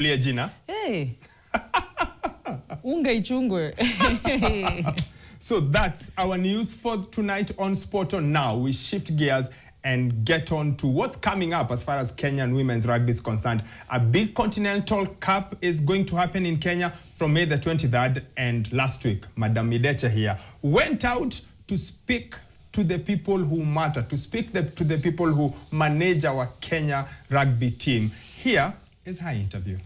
Gina. Hey. Unga ichungwe. So that's our news for tonight on Sport On. Now we shift gears and get on to what's coming up as far as Kenyan women's rugby is concerned. A big Continental Cup is going to happen in Kenya from May the 23rd, and last week, Madam Midecha here went out to speak to the people who matter, to speak to the people who manage our Kenya rugby team. Here is her interview.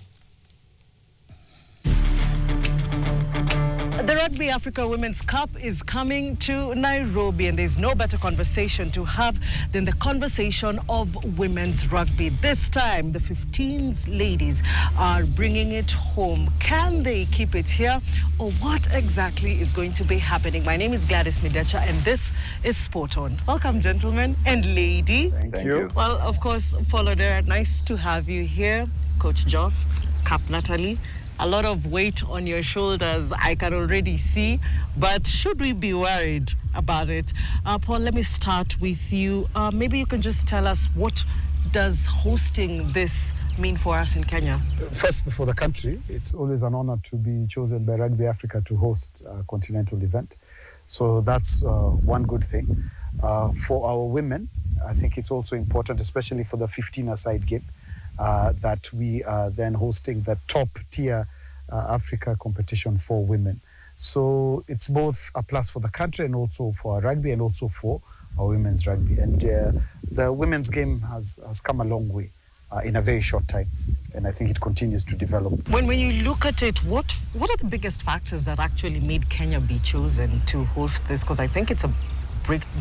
The Rugby Africa Women's Cup is coming to Nairobi, and there's no better conversation to have than the conversation of women's rugby. This time, the 15s ladies are bringing it home. Can they keep it here, or what exactly is going to be happening? My name is Gladys Midecha, and this is Sport On. Welcome, gentlemen and lady. Thank you. Well, of course, Follow there. Nice to have you here. Coach Joff, Cap Natalie. A lot of weight on your shoulders, I can already see, but should we be worried about it? Paul, let me start with you. Maybe you can just tell us, what does hosting this mean for us in Kenya? First, for the country, it's always an honor to be chosen by Rugby Africa to host a continental event. So that's one good thing. For our women, I think it's also important, especially for the 15-a-side game, that we are then hosting the top-tier Africa competition for women. So it's both a plus for the country and also for our rugby and also for our women's rugby. And the women's game has come a long way in a very short time, and I think it continues to develop. When you look at it, what are the biggest factors that actually made Kenya be chosen to host this? Because I think it's a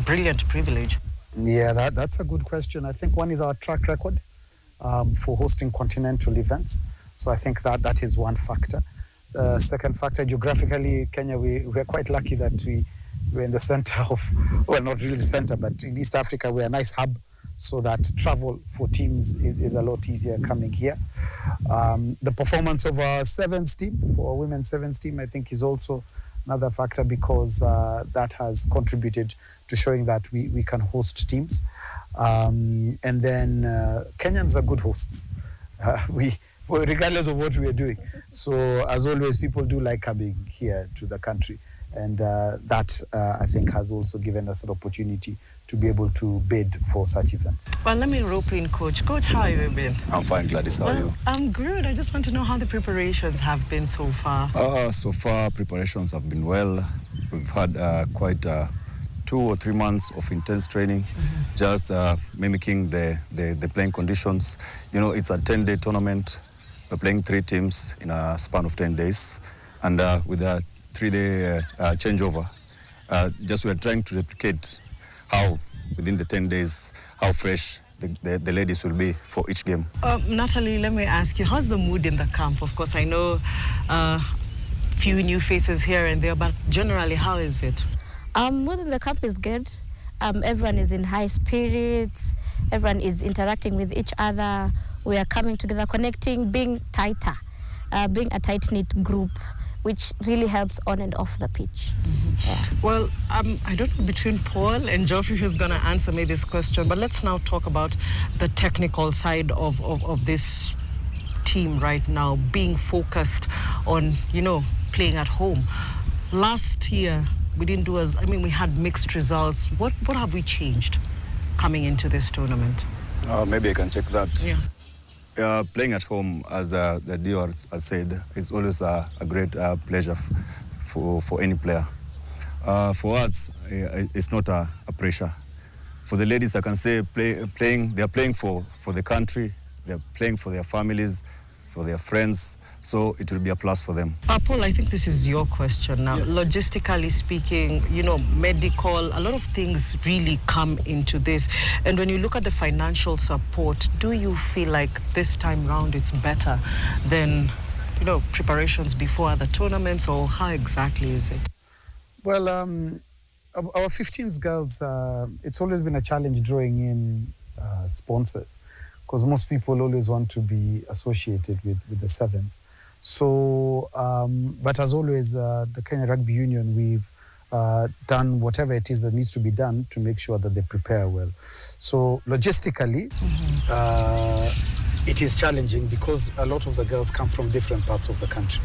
brilliant privilege. Yeah, that's a good question. I think one is our track record for hosting continental events. So I think that is one factor. Second factor, geographically, Kenya, we're quite lucky that we're in the center of, well, not really the center, but in East Africa, we're a nice hub, so that travel for teams is a lot easier coming here. The performance of our sevens team, for our women's sevens team, I think is also another factor, because that has contributed to showing that we can host teams. And then Kenyans are good hosts. Regardless of what we are doing. So as always, people do like coming here to the country. And that, I think, has also given us an opportunity to be able to bid for such events. Well, let me rope in Coach. Coach, how have you been? I'm fine, Gladys. How are you? I'm good. I just want to know how the preparations have been so far. So far, preparations have been well. We've had quite 2 or 3 months of intense training, just mimicking the playing conditions. You know, it's a 10-day tournament. We're playing 3 teams in a span of 10 days, and with a 3-day changeover. Just we're trying to replicate how, within the 10 days, how fresh the ladies will be for each game. Natalie, let me ask you, how's the mood in the camp? Of course, I know few new faces here and there, but generally, how is it? Mood in the camp is good. Everyone is in high spirits. Everyone is interacting with each other. We are coming together, connecting, being tighter, being a tight-knit group, which really helps on and off the pitch. Yeah. Well, I don't know between Paul and Geoffrey who's going to answer me this question, but let's now talk about the technical side of this team right now, being focused on, playing at home. Last year, we didn't do we had mixed results. What have we changed coming into this tournament? Maybe I can take that. Yeah. Playing at home, as the Dio has said, is always a great pleasure for any player. For us, it's not a pressure. For the ladies, I can say they are playing for the country, they are playing for their families, for their friends, so it will be a plus for them. Paul, I think this is your question now. Yes. Logistically speaking, medical, a lot of things really come into this. And when you look at the financial support, do you feel like this time round it's better than, preparations before other tournaments, or how exactly is it? Well, our 15s girls, it's always been a challenge drawing in sponsors, because most people always want to be associated with the sevens. So, but as always, the Kenya Rugby Union, we've done whatever it is that needs to be done to make sure that they prepare well. So logistically, It is challenging because a lot of the girls come from different parts of the country.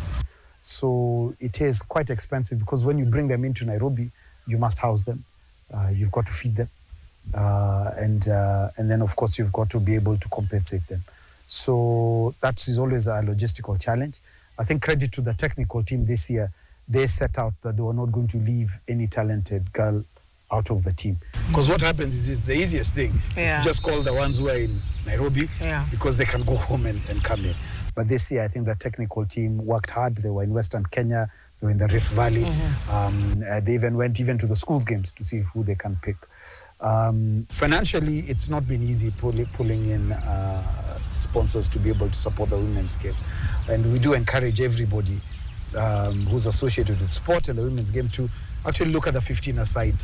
So it is quite expensive because when you bring them into Nairobi, you must house them. You've got to feed them. And then, of course, you've got to be able to compensate them. So that is always a logistical challenge. I think credit to the technical team this year, they set out that they were not going to leave any talented girl out of the team. Because what happens is the easiest thing is to just call the ones who are in Nairobi because they can go home and come in. But this year, I think the technical team worked hard. They were in Western Kenya, they were in the Rift Valley. They even went to the schools games to see who they can pick. Financially, it's not been easy pulling in sponsors to be able to support the women's game. And we do encourage everybody who's associated with sport and the women's game to actually look at the 15-a-side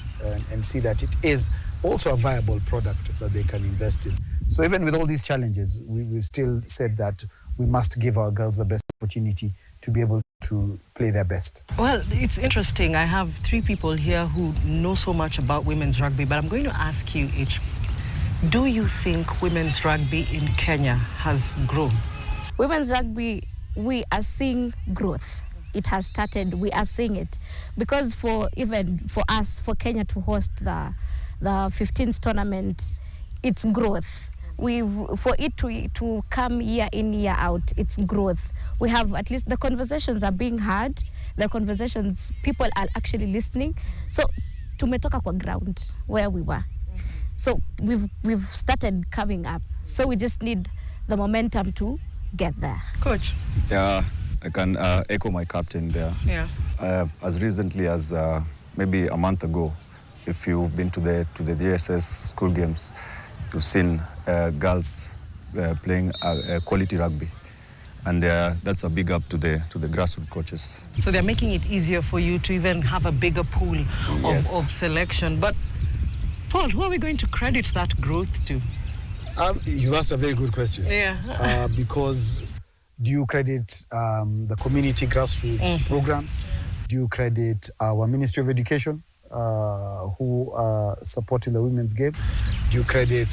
and see that it is also a viable product that they can invest in. So even with all these challenges, we've still said that we must give our girls the best opportunity to be able to play their best. Well, it's interesting. I have 3 people here who know so much about women's rugby, but I'm going to ask you each, do you think women's rugby in Kenya has grown? Women's rugby, we are seeing growth. It has started, we are seeing it. Because even for us, for Kenya to host the 15th tournament, it's growth. For it to come year in, year out, it's growth. We have, at least the conversations are being heard, the conversations, people are actually listening. So tumetoka kwa ground where we were. So we've started coming up. So we just need the momentum to get there. Coach? Yeah, I can echo my captain there. Yeah. As recently as maybe a month ago, if you've been to the DSS school games, you've seen girls playing quality rugby, and that's a big up to the grassroots coaches. So they're making it easier for you to even have a bigger pool of selection. But Paul, who are we going to credit that growth to? You asked a very good question. Yeah. Because do you credit the community grassroots programs? Do you credit our Ministry of Education, who are supporting the women's game? Do you credit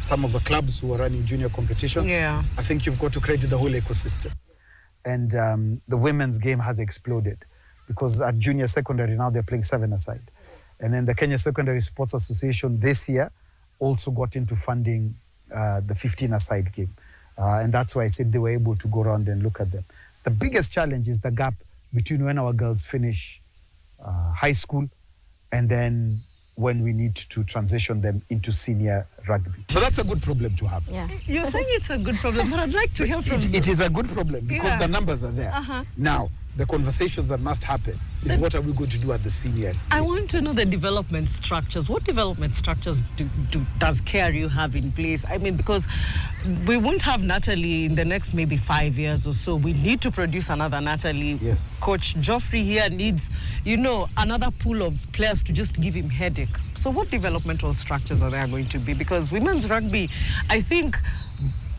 some of the clubs who are running junior competitions? Yeah. I think you've got to credit the whole ecosystem. And the women's game has exploded because at junior secondary now they're playing 7-a-side. And then the Kenya Secondary Sports Association this year also got into funding the 15-a-side game. And that's why I said they were able to go around and look at them. The biggest challenge is the gap between when our girls finish high school and then when we need to transition them into senior rugby. But that's a good problem to have. Yeah. You're saying it's a good problem, but I'd like to hear from you. It is a good problem because the numbers are there. Now, the conversations that must happen is what are we going to do at the senior? I want to know the development structures. What development structures does KRU have in place? I mean, because we won't have Natalie in the next maybe 5 years or so. We need to produce another Natalie. Yes. Coach Geoffrey here needs, another pool of players to just give him headache. So what developmental structures are there going to be? Because women's rugby, I think,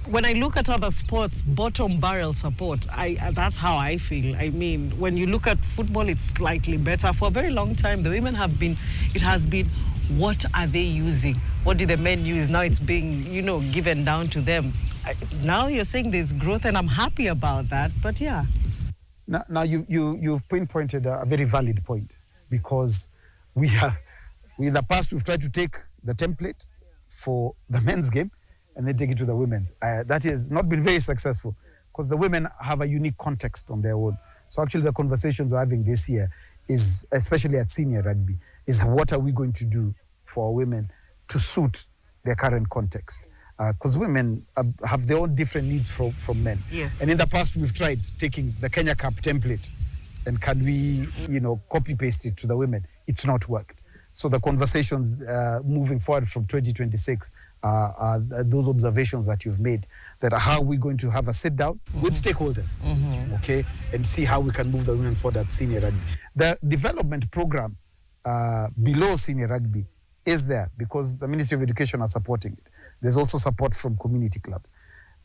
when I look at other sports, bottom barrel support, that's how I feel. I mean, when you look at football, it's slightly better. For a very long time, the women it has been, what are they using? What do the men use? Now it's being, given down to them. Now you're saying there's growth, and I'm happy about that, but yeah. Now you've pinpointed a very valid point, because we in the past, we've tried to take the template for the men's game and then take it to the women's. That has not been very successful because the women have a unique context on their own. So actually the conversations we're having this year is, especially at senior rugby, is what are we going to do for our women to suit their current context? Because women have their own different needs from men. Yes. And in the past, we've tried taking the Kenya Cup template and can we, copy paste it to the women? It's not worked. So the conversations moving forward from 2026 are those observations that you've made, that how we're going to have a sit down with stakeholders, okay, and see how we can move the women forward at senior rugby. The development program below senior rugby is there because the Ministry of Education are supporting it. There's also support from community clubs.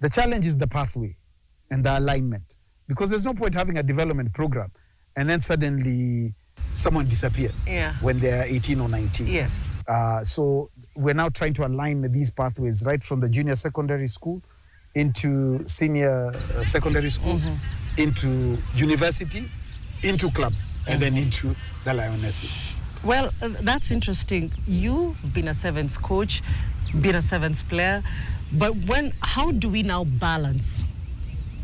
The challenge is the pathway and the alignment, because there's no point having a development program and then suddenly someone disappears when they're 18 or 19. Yes. So we're now trying to align these pathways right from the junior secondary school into senior secondary school, into universities, into clubs, and then into the Lionesses. Well, that's interesting. You've been a sevens coach, been a sevens player, but how do we now balance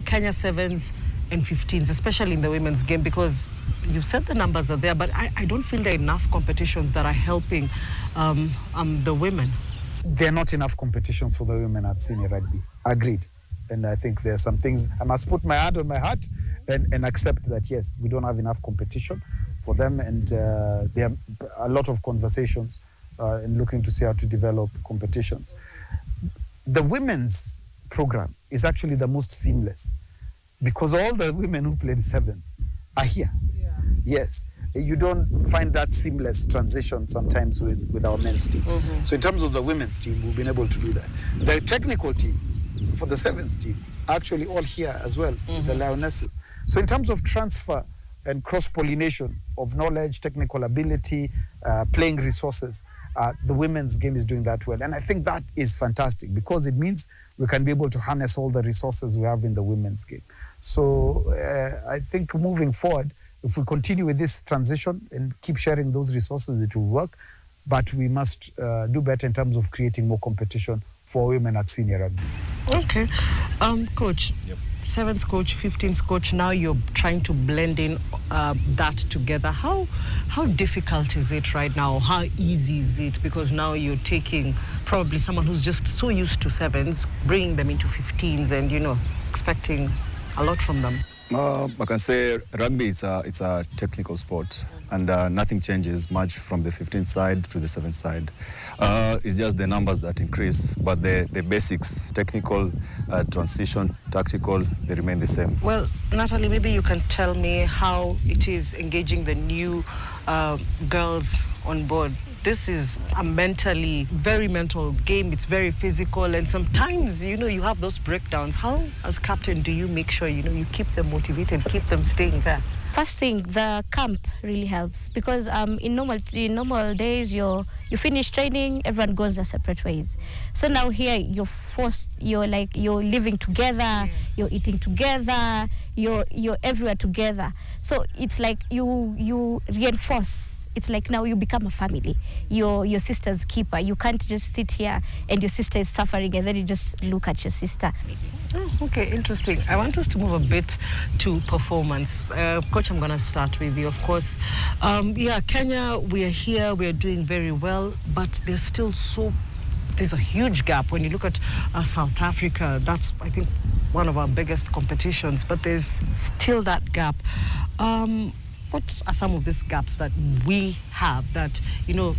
Kenya sevens and 15s, especially in the women's game? Because you've said the numbers are there, but I don't feel there are enough competitions that are helping the women. There are not enough competitions for the women at senior rugby. Agreed. And I think there are some things I must put my hand on my heart and accept that, yes, we don't have enough competition for them. And there are a lot of conversations in looking to see how to develop competitions. The women's program is actually the most seamless because all the women who played sevens are here. Yeah. Yes. You don't find that seamless transition sometimes with our men's team. So in terms of the women's team, we've been able to do that. The technical team for the sevens team are actually all here as well, the Lionesses. So in terms of transfer and cross-pollination of knowledge, technical ability, playing resources, the women's game is doing that well. And I think that is fantastic because it means we can be able to harness all the resources we have in the women's game. So I think moving forward, if we continue with this transition and keep sharing those resources, it will work. But we must do better in terms of creating more competition for women at senior rugby. Okay. Coach, sevens coach, 15s coach, now you're trying to blend in that together. How difficult is it right now? How easy is it? Because now you're taking probably someone who's just so used to sevens, bringing them into 15s and, expecting a lot from them. I can say rugby it's a technical sport, and nothing changes much from the 15th side to the 7th side. It's just the numbers that increase, but the basics, technical, transition, tactical, they remain the same. Well, Natalie, maybe you can tell me how it is engaging the new girls on board. This is a very mental game. It's very physical, and sometimes, you have those breakdowns. How, as captain, do you make sure, you keep them motivated, keep them staying there? First thing, the camp really helps because in normal days, you finish training, everyone goes their separate ways. So now here, you're living together, you're eating together, you're everywhere together. So it's like you reinforce. It's like now you become a family. You're your sister's keeper. You can't just sit here and your sister is suffering and then you just look at your sister. Oh, okay, interesting. I want us to move a bit to performance. Coach, I'm going to start with you, of course. Kenya, we are here, we are doing very well, but there's a huge gap. When you look at South Africa, that's, I think, one of our biggest competitions, but there's still that gap. What are some of these gaps that we have that,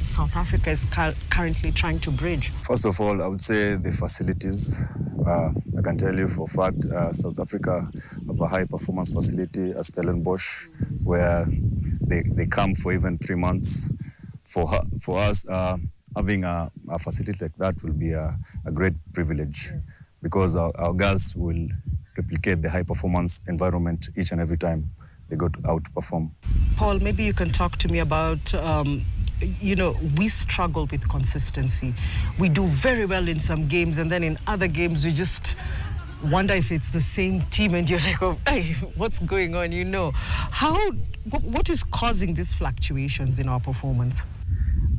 South Africa is currently trying to bridge? First of all, I would say the facilities. I can tell you for a fact, South Africa have a high-performance facility at Stellenbosch, where they come for even 3 months. For us, having a facility like that will be a great privilege because our girls will replicate the high-performance environment each and every time they go out to perform. Paul, maybe you can talk to me about, we struggle with consistency. We do very well in some games, and then in other games, we just wonder if it's the same team, and you're like, oh, hey, what's going on, What is causing these fluctuations in our performance?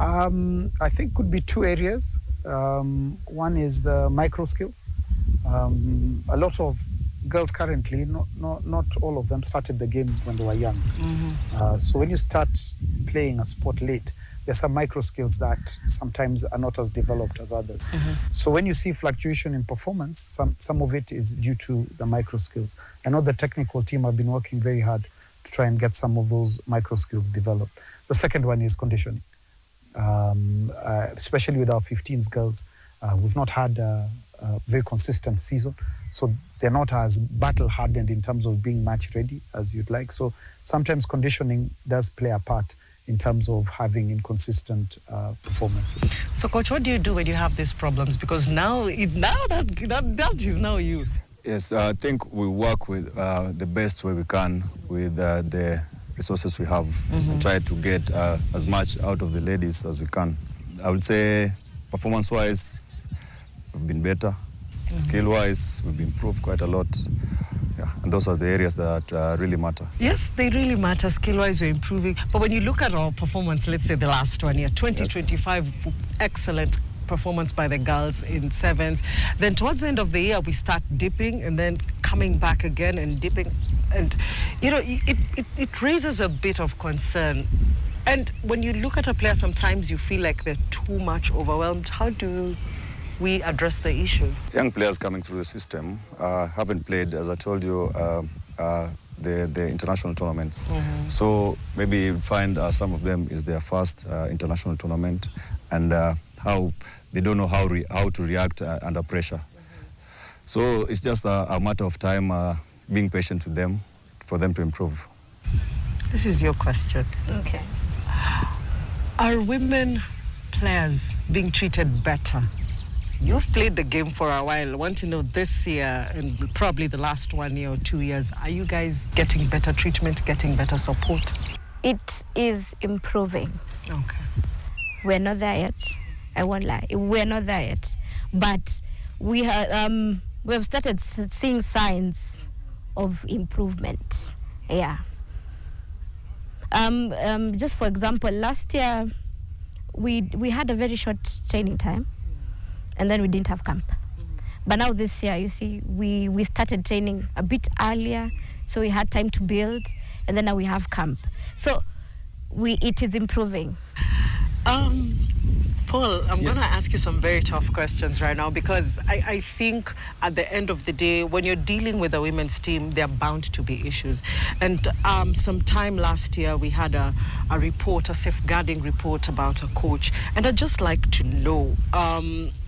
I think could be 2 areas. One is the micro skills. A lot of girls currently, not all of them started the game when they were young. So when you start playing a sport late, there's some micro skills that sometimes are not as developed as others. So when you see fluctuation in performance, some of it is due to the micro skills. I know the technical team have been working very hard to try and get some of those micro skills developed. The second one is conditioning. Especially with our 15s girls, we've not had a very consistent season. So they're not as battle-hardened in terms of being match-ready as you'd like. So sometimes conditioning does play a part in terms of having inconsistent performances. So, Coach, what do you do when you have these problems? Because now that is now you. Yes, I think we work with the best way we can with the resources we have and try to get as much out of the ladies as we can. I would say performance-wise, we've been better. Skill-wise, we've improved quite a lot. Yeah, and those are the areas that really matter. Yes, they really matter. Skill-wise, we're improving. But when you look at our performance, let's say the last 1 year, 2025, yes. Excellent performance by the girls in sevens. Then towards the end of the year, we start dipping and then coming back again and dipping. And, you know, it raises a bit of concern. And when you look at a player, sometimes you feel like they're too much overwhelmed. How do we address the issue? Young players coming through the system haven't played, as I told you, the international tournaments. Mm-hmm. So maybe you find some of them is their first international tournament, and how they don't know how to react under pressure. Mm-hmm. So it's just a matter of time, being patient with them, for them to improve. This is your question. Okay. Are women players being treated better? You've played the game for a while. I want to know this year and probably the last 1 year or 2 years, are you guys getting better treatment, getting better support? It is improving. Okay. We're not there yet. I won't lie. We're not there yet. But we have started seeing signs of improvement. Yeah. Just for example, last year we had a very short training time, and then we didn't have camp. Mm-hmm. But now this year, you see, we started training a bit earlier, so we had time to build, and then now we have camp. So it is improving. Paul, I'm going to ask you some very tough questions right now, because I think at the end of the day, when you're dealing with a women's team, there are bound to be issues. And sometime last year, we had a report, a safeguarding report about a coach. And I'd just like to know,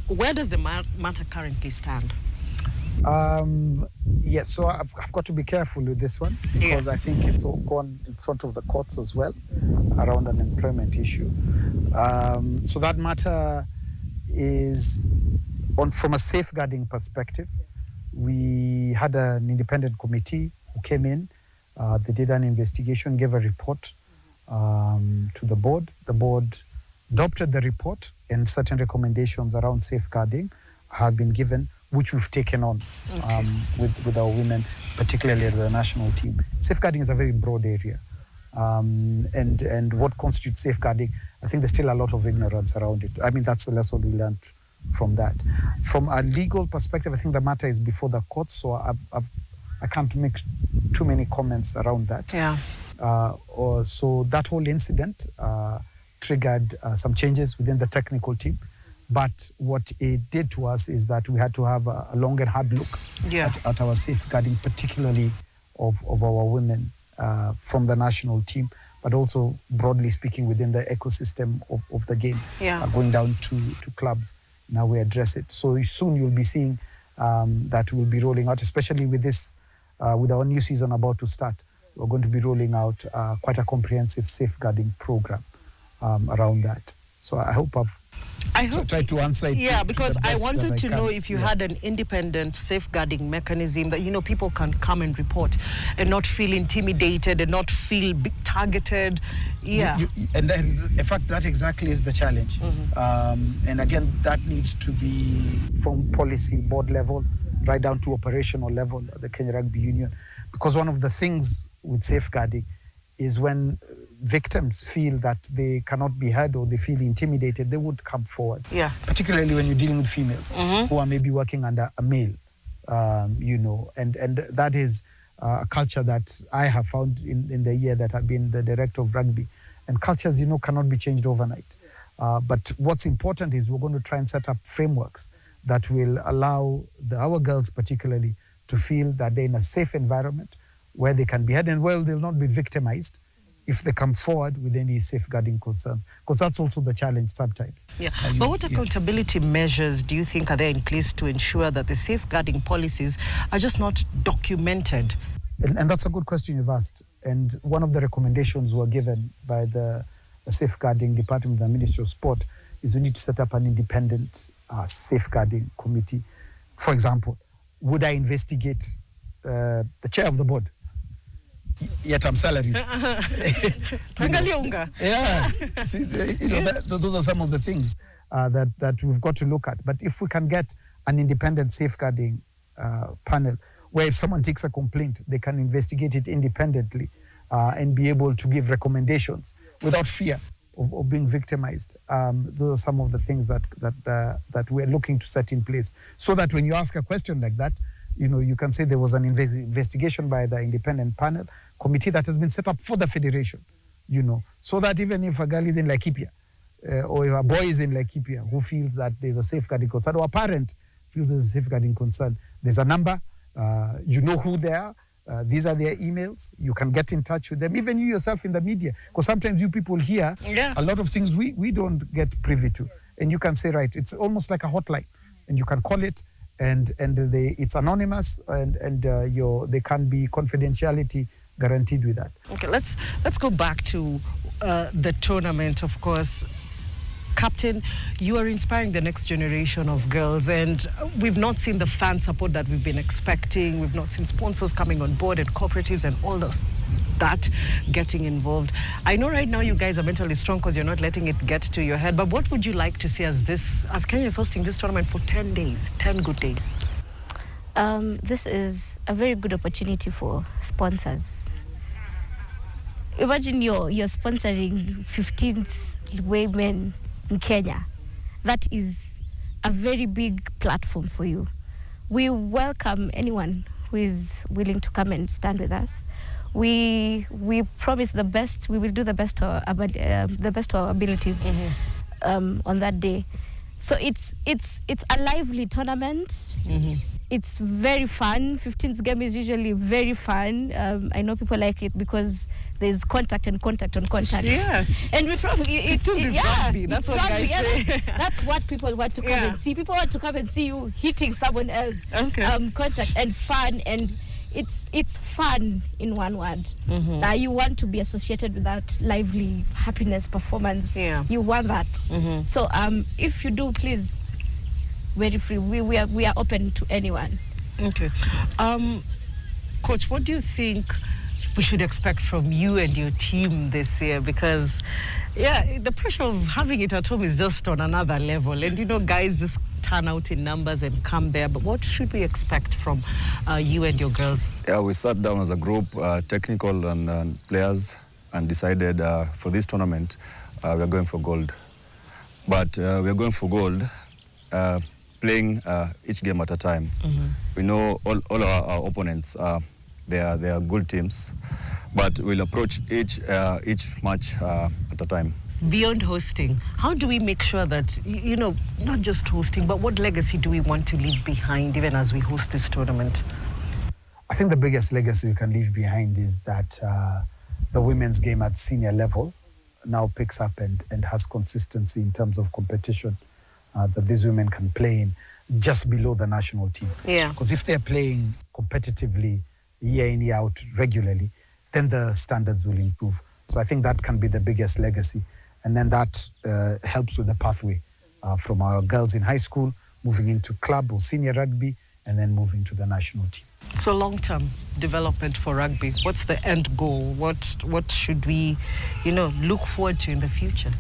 where does the matter currently stand? Yes, so I've got to be careful with this one, because I think it's all gone in front of the courts as well around an employment issue. So that matter is from a safeguarding perspective. We had an independent committee who came in. They did an investigation, gave a report to the board. The board adopted the report, and certain recommendations around safeguarding have been given, which we've taken on with our women, particularly at the national team. Safeguarding is a very broad area. And what constitutes safeguarding, I think there's still a lot of ignorance around it. I mean, that's the lesson we learned from that. From a legal perspective, I think the matter is before the courts, so I can't make too many comments around that. Yeah. So that whole incident triggered some changes within the technical team. But what it did to us is that we had to have a long and hard look at our safeguarding, particularly of our women from the national team, but also broadly speaking within the ecosystem of the game, going down to clubs. Now we address it. So soon you'll be seeing that we'll be rolling out, especially with this, with our new season about to start. We're going to be rolling out quite a comprehensive safeguarding program around that. So I hope I've tried to answer it. Yeah, because I wanted to know if you had an independent safeguarding mechanism that, you know, people can come and report and not feel intimidated and not feel targeted. Yeah. And that is, in fact, that exactly is the challenge. Mm-hmm. And again, that needs to be from policy board level right down to operational level at the Kenya Rugby Union. Because one of the things with safeguarding is when victims feel that they cannot be heard or they feel intimidated, they would come forward. Yeah. Particularly when you're dealing with females who are maybe working under a male, you know, and that is a culture that I have found in the year that I've been the director of rugby. And cultures, you know, cannot be changed overnight. But what's important is we're going to try and set up frameworks that will allow our girls particularly to feel that they're in a safe environment where they can be heard and where they'll not be victimized if they come forward with any safeguarding concerns, because that's also the challenge sometimes. Yeah, but what accountability measures do you think are there in place to ensure that the safeguarding policies are just not documented? And that's a good question you've asked. And one of the recommendations were given by the safeguarding department, the Ministry of Sport, is we need to set up an independent safeguarding committee. For example, would I investigate the chair of the board? Yet I'm salaried. Yeah, see, you know, those are some of the things that we've got to look at. But if we can get an independent safeguarding panel, where if someone takes a complaint, they can investigate it independently and be able to give recommendations without fear of being victimized. Those are some of the things that we're looking to set in place, so that when you ask a question like that, you can say there was an investigation by the independent panel committee that has been set up for the federation, so that even if a girl is in Laikipia or if a boy is in Laikipia who feels that there's a safeguarding concern, or a parent feels there's a safeguarding concern, there's a number, you know who they are, these are their emails, you can get in touch with them, even you yourself in the media, because sometimes you people hear a lot of things we don't get privy to, and you can say, right, it's almost like a hotline, and you can call it, and it's anonymous, and they can be confidentiality guaranteed with that. Okay, let's go back to the tournament, of course. Captain, you are inspiring the next generation of girls, and we've not seen the fan support that we've been expecting. We've not seen sponsors coming on board and cooperatives and all that getting involved. I know right now you guys are mentally strong because you're not letting it get to your head, but what would you like to see as Kenya is hosting this tournament for 10 days, 10 good days? This is a very good opportunity for sponsors. Imagine you're sponsoring 15 women in Kenya. That is a very big platform for you. We welcome anyone who is willing to come and stand with us. We promise the best. We will do the best of our abilities on that day. So it's a lively tournament. Mm-hmm. It's very fun. 15th game is usually very fun. I know people like it because there's contact on contact. Yes. And we probably it's rugby. That's what rugby. guys say. That's what people want to come and see. People want to come and see you hitting someone else. Okay. Contact and fun, and it's fun in one word. Mm-hmm. You want to be associated with that lively happiness performance. Yeah. You want that. Mm-hmm. So if you do, please. Very free. We are open to anyone. Okay. Coach, what do you think we should expect from you and your team this year? Because, the pressure of having it at home is just on another level. And, guys just turn out in numbers and come there. But what should we expect from you and your girls? Yeah, we sat down as a group, technical and players, and decided for this tournament, we're going for gold. But we're going for gold. Playing each game at a time. Mm-hmm. We know all our opponents, they are good teams, but we'll approach each match at a time. Beyond hosting, how do we make sure that, not just hosting, but what legacy do we want to leave behind even as we host this tournament? I think the biggest legacy we can leave behind is that the women's game at senior level now picks up and has consistency in terms of competition. That these women can play in just below the national team. Yeah. Because if they're playing competitively year in, year out regularly, then the standards will improve. So I think that can be the biggest legacy. And then that helps with the pathway from our girls in high school, moving into club or senior rugby, and then moving to the national team. So long-term development for rugby, what's the end goal? What should we, look forward to in the future?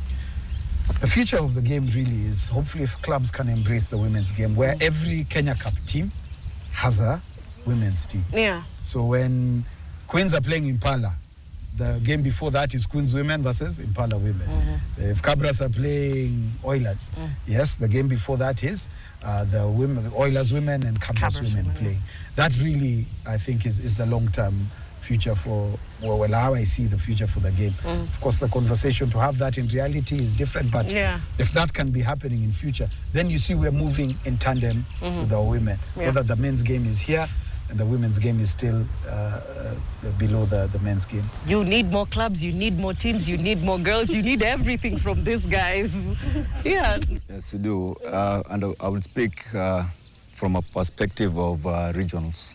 The future of the game really is, hopefully, if clubs can embrace the women's game, where every Kenya Cup team has a women's team. Yeah. So when Queens are playing Impala, the game before that is Queens women versus Impala women. Mm-hmm. If Cabras are playing Oilers, yes, the game before that is the Oilers women and Cabras women playing. That really, I think, is the long-term future for, how I see the future for the game. Of course, the conversation to have that in reality is different, but if that can be happening in future, then you see we're moving in tandem with our women. Whether the men's game is here and the women's game is still below the men's game. You need more clubs, you need more teams, you need more girls, you need everything from these guys. Yeah. Yes, we do. And I would speak from a perspective of regionals.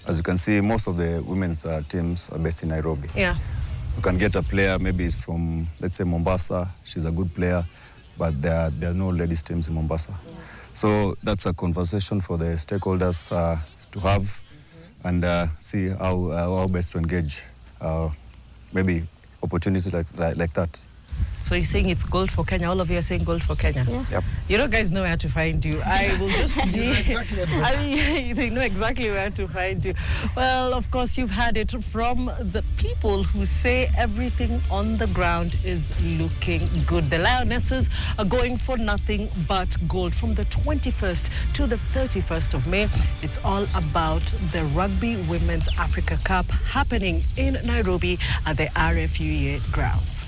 As you can see, most of the women's teams are based in Nairobi. Yeah. You can get a player maybe from, let's say, Mombasa. She's a good player, but there are no ladies teams in Mombasa. So that's a conversation for the stakeholders to have and see how best to engage maybe opportunities like that. So you're saying it's gold for Kenya? All of you are saying gold for Kenya? Yeah. Yep. You know, guys know where to find you. I will just be... They know exactly where to find you. Well, of course, you've had it from the people who say everything on the ground is looking good. The Lionesses are going for nothing but gold. From the 21st to the 31st of May, it's all about the Rugby Women's Africa Cup happening in Nairobi at the RFUA grounds.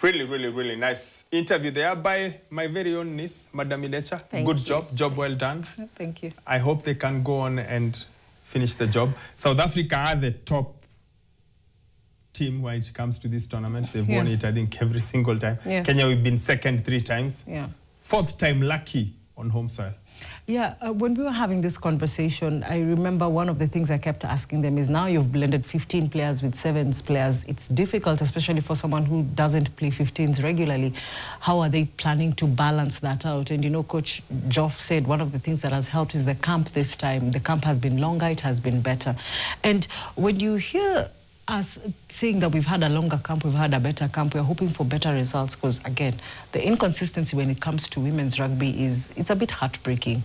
Really, really, really nice interview there by my very own niece, Madam Idecha. Good job well done. Thank you. I hope they can go on and finish the job. South Africa are the top team when it comes to this tournament. They've won it, I think, every single time. Yes. Kenya, we've been second 3 times. Yeah. 4th time lucky on home soil. Yeah, when we were having this conversation, I remember one of the things I kept asking them is, now you've blended 15 players with 7 players. It's difficult, especially for someone who doesn't play 15s regularly. How are they planning to balance that out? And, you know, Coach Joff said one of the things that has helped is the camp this time. The camp has been longer, it has been better. And when you hear us saying that we've had a longer camp, we've had a better camp, we're hoping for better results, because again, the inconsistency when it comes to women's rugby it's a bit heartbreaking.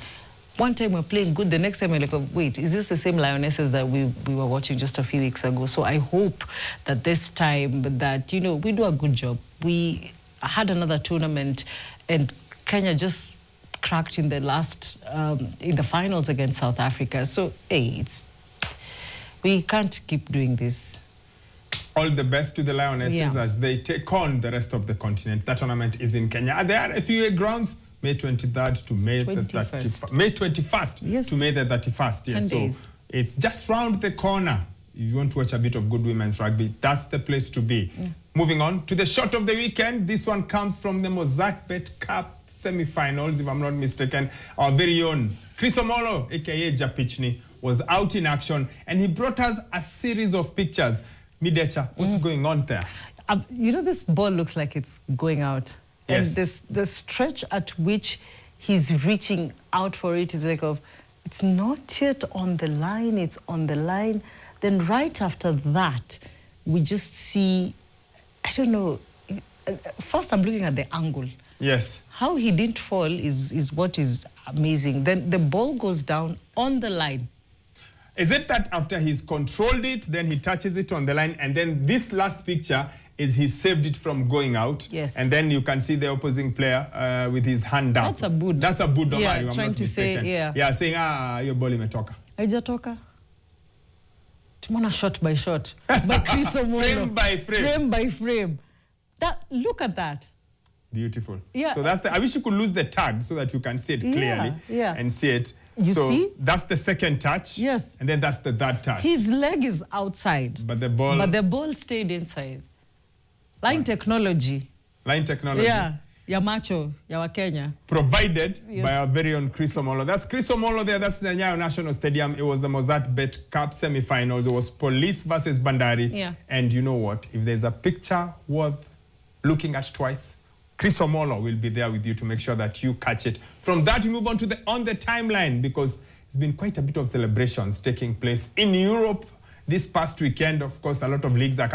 One time we're playing good, the next time we're like, oh, wait, is this the same Lionesses that we were watching just a few weeks ago? So I hope that this time that, you know, we do a good job. We had another tournament and Kenya just cracked in the last, in the finals against South Africa. So, hey, we can't keep doing this. All the best to the Lionesses as they take on the rest of the continent. That tournament is in Kenya. There are a few grounds, May 23rd to May 31st. May 21st to May the 31st. Yes, so it's just round the corner. If you want to watch a bit of good women's rugby, that's the place to be. Moving on to the shot of the weekend. This one comes from the Mozartbet Cup semi-finals, if I'm not mistaken. Our very own Chris Omolo, aka Japichni, was out in action and he brought us a series of pictures. Midecha, what's going on there? You know, this ball looks like it's going out. Yes. And the stretch at which he's reaching out for it is like, it's not yet on the line, it's on the line. Then right after that, we just see, I don't know, first I'm looking at the angle. Yes. How he didn't fall is what is amazing. Then the ball goes down on the line. Is it that after he's controlled it, then he touches it on the line, and then this last picture is he saved it from going out? Yes. And then you can see the opposing player with his hand up. That's a bud. That's a bud, yeah, I'm trying not to mistaken. say, Yeah, saying, your ball imetoka. Haijatoka. Tumona shot by shot. By Chris Omolo. Frame by frame. Frame by frame. Look at that. Beautiful. Yeah. So that's I wish you could lose the tag so that you can see it clearly and see it. You see? That's the second touch. Yes. And then that's the third touch. His leg is outside. But the ball stayed inside. Line technology. Line technology. Yeah. Ya macho, ya wa Kenya. Provided by our very own Chris Omolo. That's Chris Omolo there. That's the Nyayo National Stadium. It was the Mozartbet Cup semi-finals. It was Police versus Bandari. Yeah. And you know what? If there's a picture worth looking at twice, Chris Omolo will be there with you to make sure that you catch it. From that, we move on to the timeline, because there's been quite a bit of celebrations taking place in Europe this past weekend. Of course, a lot of leagues are